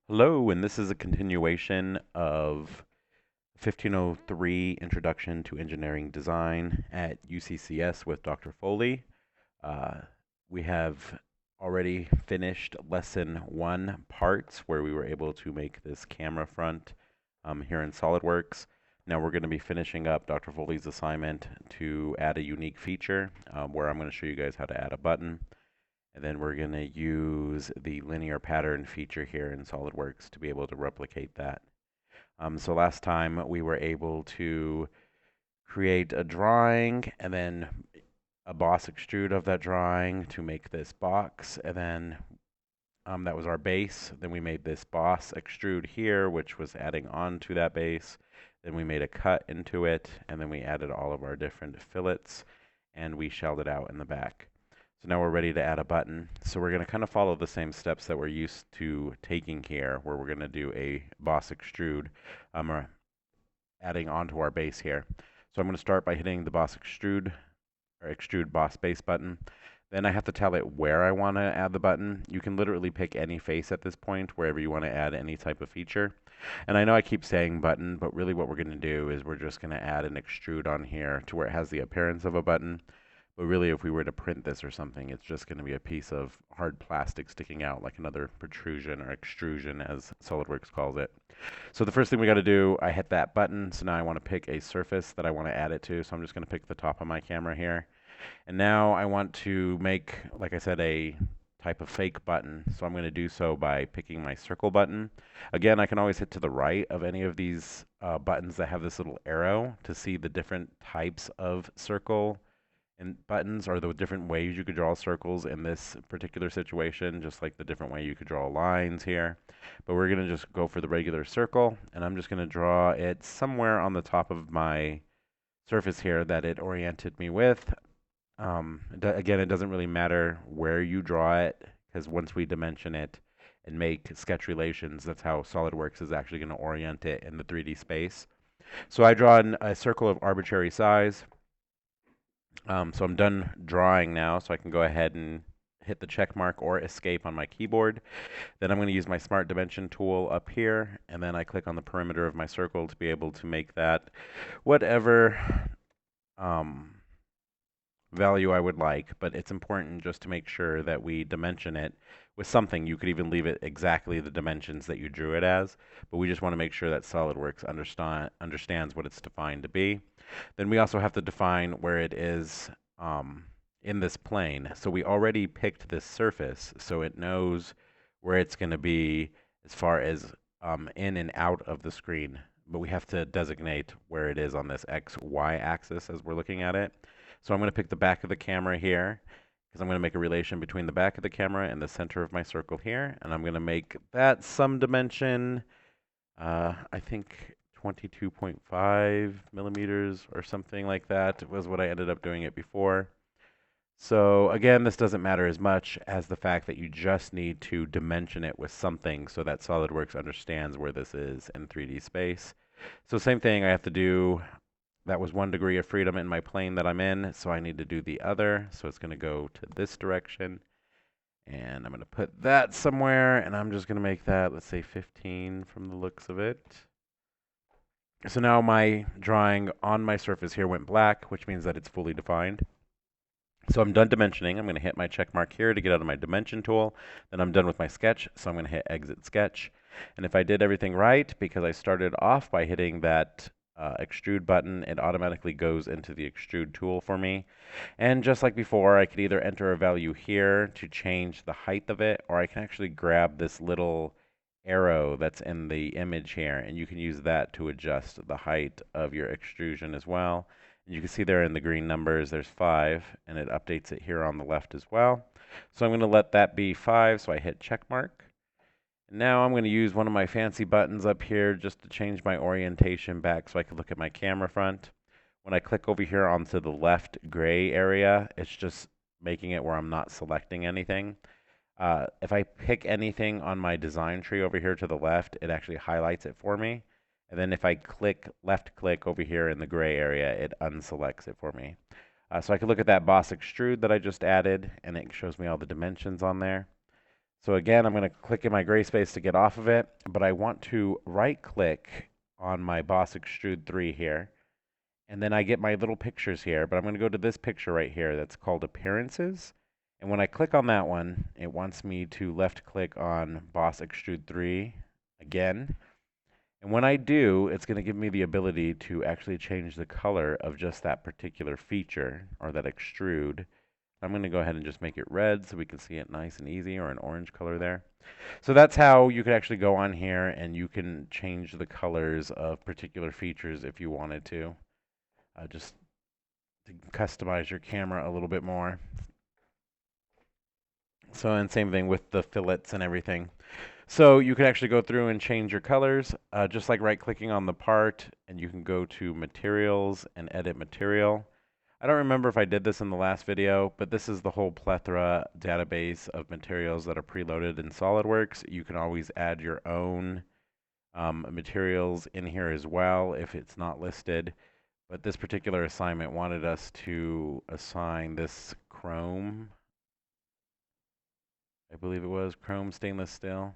Hello, and this is a continuation of 1503 Introduction to Engineering Design at UCCS with Dr. Foley. Uh, we have already finished Lesson 1 parts where we were able to make this camera front here in SolidWorks. Now we're going to be finishing up Dr. Foley's assignment to add a unique feature where I'm going to show you guys how to add a button. And then we're going to use the linear pattern feature here in SolidWorks to be able to replicate that. So last time we were able to create a drawing and then a boss extrude of that drawing to make this box. And then that was our base. Then we made this boss extrude here, which was adding on to that base. Then we made a cut into it, and then we added all of our different fillets, and we shelled it out in the back. So now we're ready to add a button. So we're going to kind of follow the same steps that we're used to taking here, where we're going to do a boss extrude, or adding onto our base here. So I'm going to start by hitting the boss extrude, or extrude boss base button. Then I have to tell it where I want to add the button. You can literally pick any face at this point, wherever you want to add any type of feature. And I know I keep saying button, but really what we're going to do is we're just going to add an extrude on here to where it has the appearance of a button. But really, if we were to print this or something, it's just going to be a piece of hard plastic sticking out, like another protrusion or extrusion, as SolidWorks calls it. So the first thing we got to do, I hit that button. So now I want to pick a surface that I want to add it to. So I'm just going to pick the top of my camera here. And now I want to make, like I said, a type of fake button. So I'm going to do so by picking my circle button. Again, I can always hit to the right of any of these buttons that have this little arrow to see the different types of circle and buttons, or the different ways you could draw circles in this particular situation, just like the different way you could draw lines here. But we're going to just go for the regular circle, and I'm just going to draw it somewhere on the top of my surface here that it oriented me with. Again, it doesn't really matter where you draw it, because once we dimension it and make sketch relations, that's how SolidWorks is actually going to orient it in the 3D space. So I draw a circle of arbitrary size. So I'm done drawing now, so I can go ahead and hit the check mark or escape on my keyboard. Then I'm going to use my Smart Dimension tool up here, and then I click on the perimeter of my circle to be able to make that whatever value I would like, but it's important just to make sure that we dimension it with something. You could even leave it exactly the dimensions that you drew it as, but we just want to make sure that SolidWorks understands what it's defined to be. Then we also have to define where it is in this plane. So we already picked this surface, so it knows where it's going to be as far as in and out of the screen. But we have to designate where it is on this XY axis as we're looking at it. So I'm going to pick the back of the camera here, because I'm going to make a relation between the back of the camera and the center of my circle here. And I'm going to make that some dimension, I think 22.5 millimeters or something like that was what I ended up doing it before. So again, this doesn't matter as much as the fact that you just need to dimension it with something so that SolidWorks understands where this is in 3D space. So same thing I have to do. That was 1 degree of freedom in my plane that I'm in, so I need to do the other. So it's going to go to this direction. And I'm going to put that somewhere, and I'm just going to make that, let's say 15 from the looks of it. So now my drawing on my surface here went black, which means that it's fully defined. So I'm done dimensioning. I'm going to hit my check mark here to get out of my dimension tool. Then I'm done with my sketch, so I'm going to hit exit sketch. And if I did everything right, because I started off by hitting that extrude button, it automatically goes into the extrude tool for me. And just like before, I could either enter a value here to change the height of it, or I can actually grab this little arrow that's in the image here, and you can use that to adjust the height of your extrusion as well. And you can see there in the green numbers, there's 5, and it updates it here on the left as well. So I'm going to let that be 5, so I hit check mark. Now I'm going to use one of my fancy buttons up here just to change my orientation back so I can look at my camera front. When I click over here onto the left gray area, it's just making it where I'm not selecting anything. If I pick anything on my design tree over here to the left, it actually highlights it for me. And then if I left click over here in the gray area, it unselects it for me. So I can look at that boss extrude that I just added, and it shows me all the dimensions on there. So again, I'm going to click in my gray space to get off of it, but I want to right click on my Boss Extrude 3 here. And then I get my little pictures here, but I'm going to go to this picture right here that's called Appearances. And when I click on that one, it wants me to left click on Boss Extrude 3 again. And when I do, it's going to give me the ability to actually change the color of just that particular feature or that extrude. I'm going to go ahead and just make it red so we can see it nice and easy, or an orange color there. So that's how you could actually go on here and you can change the colors of particular features if you wanted to. Just to customize your camera a little bit more. So, and same thing with the fillets and everything. So you could actually go through and change your colors, just like right-clicking on the part, and you can go to Materials and Edit Material. I don't remember if I did this in the last video, but this is the whole plethora database of materials that are preloaded in SolidWorks. You can always add your own materials in here as well if it's not listed. But this particular assignment wanted us to assign this chrome, I believe it was chrome stainless steel.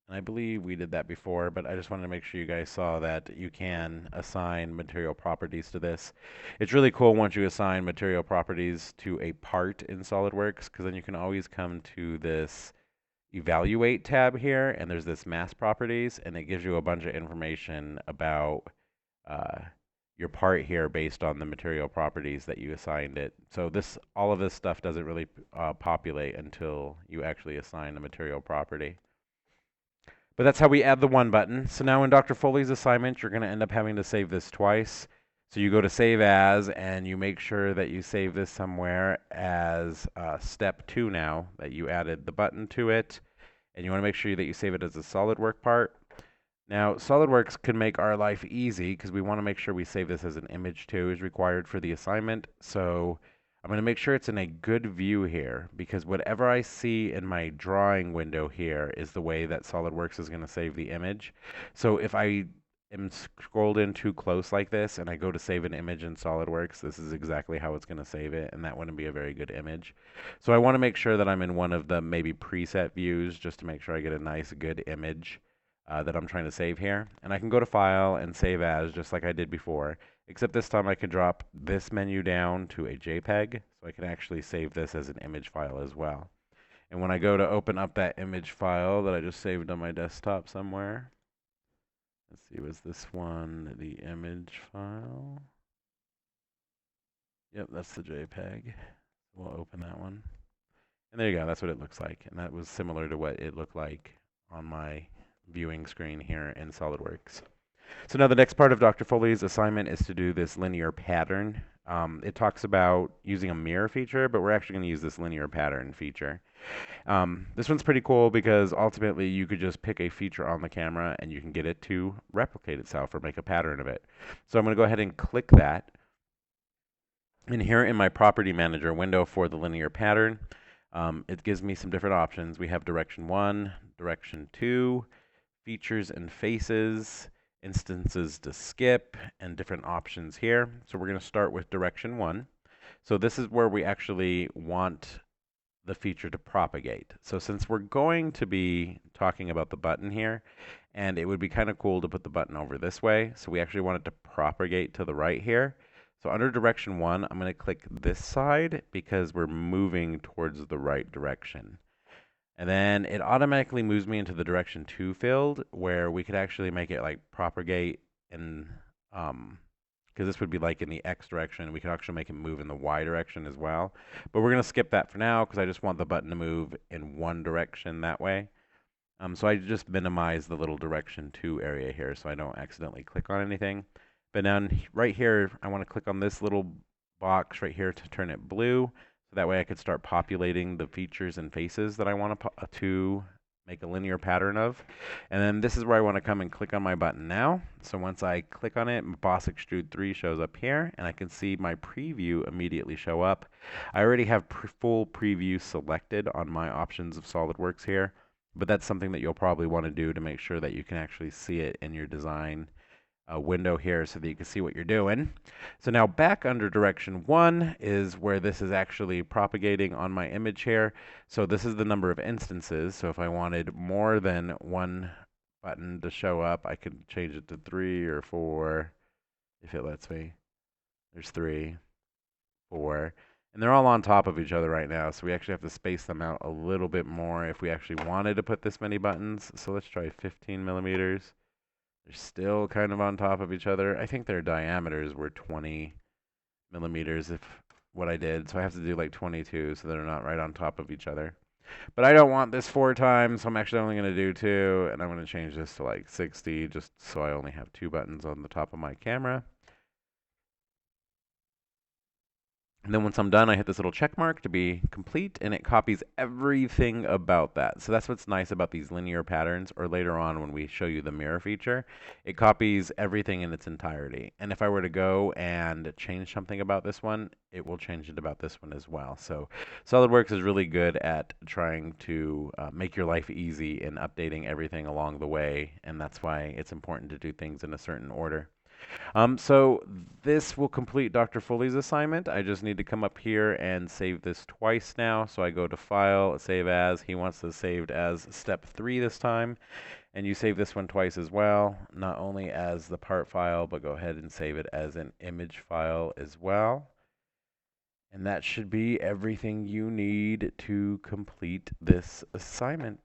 And I believe we did that before, but I just wanted to make sure you guys saw that you can assign material properties to this. It's really cool once you assign material properties to a part in SolidWorks, because then you can always come to this Evaluate tab here, and there's this Mass Properties, and it gives you a bunch of information about your part here based on the material properties that you assigned it. So all of this stuff doesn't really populate until you actually assign the material property. But that's how we add the one button. So now in Dr. Foley's assignment, you're going to end up having to save this twice. So you go to Save As, and you make sure that you save this somewhere as step 2 now, that you added the button to it. And you want to make sure that you save it as a SolidWorks part. Now, SolidWorks can make our life easy because we want to make sure we save this as an image too, is required for the assignment. So I'm going to make sure it's in a good view here, because whatever I see in my drawing window here is the way that SolidWorks is going to save the image. So if I am scrolled in too close like this and I go to save an image in SolidWorks, this is exactly how it's going to save it, and that wouldn't be a very good image. So I want to make sure that I'm in one of the maybe preset views just to make sure I get a nice good image that I'm trying to save here. And I can go to File and Save As just like I did before. Except this time I can drop this menu down to a JPEG, so I can actually save this as an image file as well. And when I go to open up that image file that I just saved on my desktop somewhere, let's see, was this one the image file? Yep, that's the JPEG. We'll open that one. And there you go, that's what it looks like. And that was similar to what it looked like on my viewing screen here in SolidWorks. So now the next part of Dr. Foley's assignment is to do this linear pattern. It talks about using a mirror feature, but we're actually going to use this linear pattern feature. This one's pretty cool because ultimately you could just pick a feature on the camera and you can get it to replicate itself or make a pattern of it. So I'm going to go ahead and click that. And here in my Property Manager window for the linear pattern, it gives me some different options. We have Direction 1, Direction 2, Features and Faces, instances to skip, and different options here. So we're going to start with Direction 1. So this is where we actually want the feature to propagate. So since we're going to be talking about the button here, and it would be kind of cool to put the button over this way, so we actually want it to propagate to the right here. So under Direction 1, I'm going to click this side because we're moving towards the right direction. And then it automatically moves me into the Direction 2 field where we could actually make it like propagate and because this would be like in the X direction. We could actually make it move in the Y direction as well. But we're going to skip that for now because I just want the button to move in one direction that way. So I just minimize the little Direction 2 area here so I don't accidentally click on anything. But now right here, I want to click on this little box right here to turn it blue. So that way I could start populating the features and faces that I want to make a linear pattern of. And then this is where I want to come and click on my button now. So once I click on it, Boss Extrude 3 shows up here, and I can see my preview immediately show up. I already have full preview selected on my options of SolidWorks here, but that's something that you'll probably want to do to make sure that you can actually see it in your design window here so that you can see what you're doing. So now back under direction 1 is where this is actually propagating on my image here. So this is the number of instances. So if I wanted more than one button to show up, I could change it to 3 or 4 if it lets me. There's 3, 4. And they're all on top of each other right now, so we actually have to space them out a little bit more if we actually wanted to put this many buttons. So let's try 15 millimeters. They're still kind of on top of each other. I think their diameters were 20 millimeters if what I did, so I have to do like 22 so they're not right on top of each other. But I don't want this 4 times, so I'm actually only going to do 2, and I'm going to change this to like 60 just so I only have 2 buttons on the top of my camera. And then once I'm done, I hit this little check mark to be complete, and it copies everything about that. So that's what's nice about these linear patterns, or later on when we show you the mirror feature, it copies everything in its entirety. And if I were to go and change something about this one, it will change it about this one as well. So SolidWorks is really good at trying to make your life easy in updating everything along the way, and that's why it's important to do things in a certain order. So this will complete Dr. Foley's assignment. I just need to come up here and save this twice now. So I go to File, Save As. He wants this saved as Step 3 this time. And you save this one twice as well, not only as the part file, but go ahead and save it as an image file as well. And that should be everything you need to complete this assignment.